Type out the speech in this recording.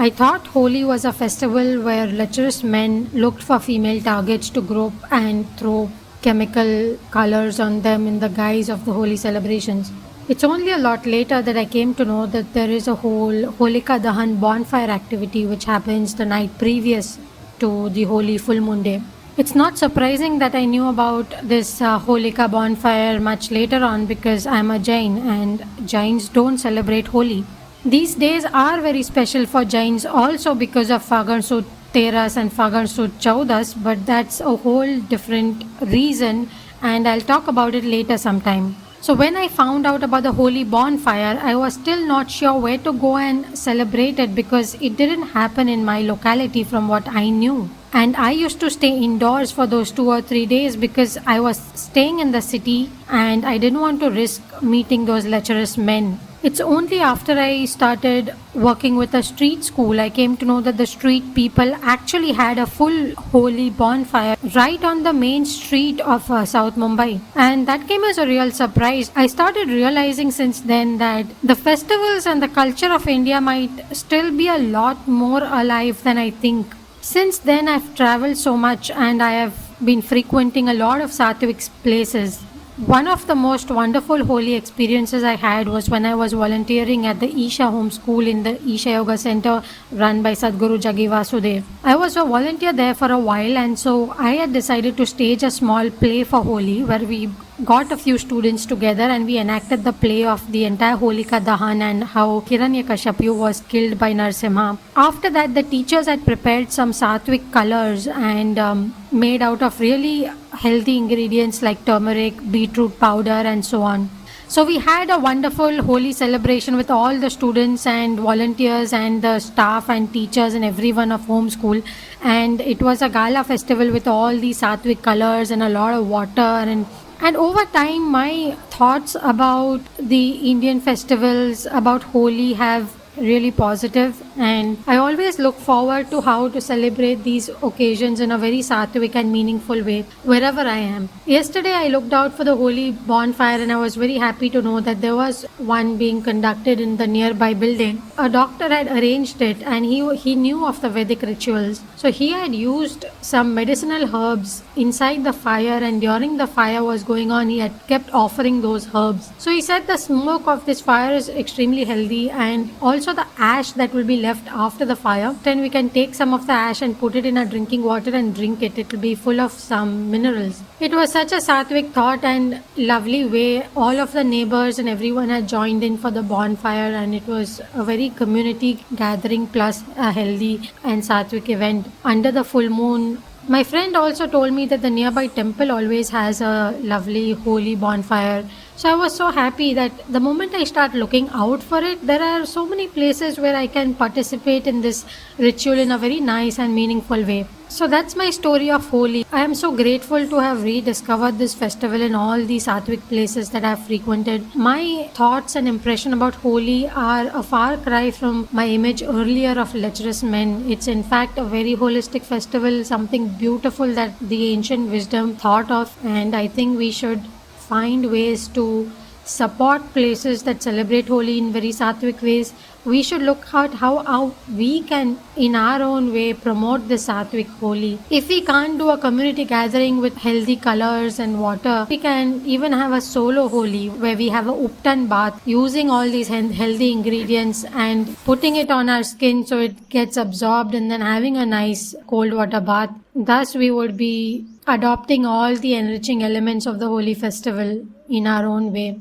I thought Holi was a festival where lecherous men looked for female targets to grope and throw chemical colors on them in the guise of the holy celebrations. It's only a lot later that I came to know that there is a whole Holika Dahan bonfire activity which happens the night previous to the holy full moon day. It's not surprising that I knew about this Holika bonfire much later on because I'm a Jain and Jains don't celebrate Holi. These days are very special for Jains also because of Fagan Sud Teras and Fagan Sud Chaudas, but that's a whole different reason and I'll talk about it later sometime. So when I found out about the holy bonfire, I was still not sure where to go and celebrate it because it didn't happen in my locality from what I knew. And I used to stay indoors for those 2 or 3 days because I was staying in the city and I didn't want to risk meeting those lecherous men. It's only after I started working with a street school I came to know that the street people actually had a full holy bonfire right on the main street of South Mumbai. And that came as a real surprise. I started realizing since then that the festivals and the culture of India might still be a lot more alive than I think. Since then, I've traveled so much and I have been frequenting a lot of Sattvic places. One of the most wonderful holy experiences I had was when I was volunteering at the Isha home school in the Isha Yoga Center run by Sadhguru Jagi Vasudev. I was a volunteer there for a while and so I had decided to stage a small play for Holi where we got a few students together and we enacted the play of the entire Holika Dahan and how Hiranyakashipu was killed by Narsimha. After that, the teachers had prepared some Sattvic colors and made out of really healthy ingredients like turmeric, beetroot powder and so on. So we had a wonderful holy celebration with all the students and volunteers and the staff and teachers and everyone of home school, and it was a gala festival with all these Sattvic colors and a lot of water and over time, my thoughts about the Indian festivals, about Holi, have really positive, and I always look forward to how to celebrate these occasions in a very sattvic and meaningful way wherever I am. Yesterday, I looked out for the holy bonfire, and I was very happy to know that there was one being conducted in the nearby building. A doctor had arranged it, and he knew of the Vedic rituals, so he had used some medicinal herbs inside the fire, and during the fire was going on, he had kept offering those herbs. So he said the smoke of this fire is extremely healthy, and also the ash that will be left after the fire, then we can take some of the ash and put it in a drinking water and drink it. It will be full of some minerals. It was such a sattvic thought and lovely way. All of the neighbors and everyone had joined in for the bonfire, and it was a very community gathering plus a healthy and sattvic event under the full moon. My friend also told me that the nearby temple always has a lovely holy bonfire. So I was so happy that the moment I start looking out for it, there are so many places where I can participate in this ritual in a very nice and meaningful way. So that's my story of Holi. I am so grateful to have rediscovered this festival in all these Sattvic places that I have frequented. My thoughts and impression about Holi are a far cry from my image earlier of lecherous men. It's in fact a very holistic festival, something beautiful that the ancient wisdom thought of, and I think we should find ways to support places that celebrate Holi in very sattvic ways. We should look at how we can in our own way promote the sattvic Holi. If we can't do a community gathering with healthy colors and water, we can even have a solo Holi where we have a uptan bath using all these healthy ingredients and putting it on our skin so it gets absorbed, and then having a nice cold water bath. Thus we would be adopting all the enriching elements of the Holi festival in our own way.